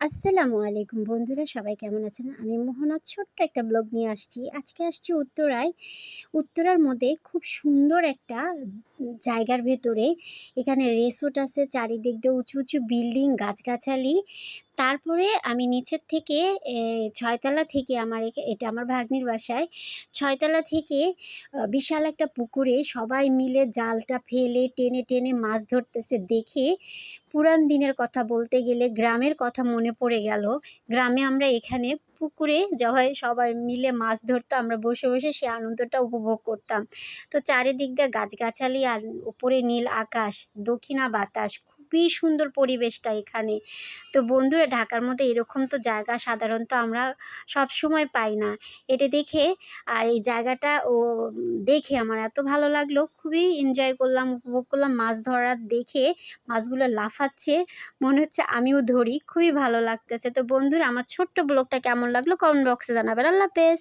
আসসালামু আলাইকুম বন্ধুরা, সবাই কেমন আছেন? আমি মোহনা ছোট্ট একটা ব্লগ নিয়ে আসছি। আজকে আসছি উত্তরায়। উত্তরার মধ্যে খুব সুন্দর একটা জায়গার ভেতরে এখানে রিসোর্ট আছে, চারিদিক দিয়ে উঁচু উঁচু বিল্ডিং, গাছগাছালি। তারপরে আমি নিচের থেকে ৬ তলা থেকে এটা আমার ভাগ্নির বাসায়। ৬ তলা থেকে বিশাল একটা পুকুরে সবাই মিলে জালটা ফেলে টেনে টেনে মাছ ধরতেছে দেখে পুরান দিনের কথা বলতে গেলে গ্রামের কথা মনে পড়ে গেল। গ্রামে আমরা এখানে পুকুরে সবাই মিলে মাছ ধরতো, আমরা বসে বসে সে আনন্দটা উপভোগ করতাম। তো চারিদিক দিয়ে গাছগাছালি আর উপরে নীল আকাশ, দক্ষিণা বাতাস, খুবই সুন্দর পরিবেশটা এখানে। তো বন্ধুরা, ঢাকার মধ্যে এরকম তো জায়গা সাধারণত আমরা সব সময় পাই না। এটা দেখে আর এই জায়গাটা দেখে আমার এত ভালো লাগলো, খুবই এনজয় করলাম, উপভোগ করলাম। মাছ ধরার দেখে মাছগুলো লাফাচ্ছে, মনে হচ্ছে আমিও ধরি, খুবই ভালো লাগতেছে। তো বন্ধুরা, আমার ছোট্ট ব্লগটা কেমন লাগলো কমেন্ট বক্সে জানাবেন। আল্লাহ হাফেজ।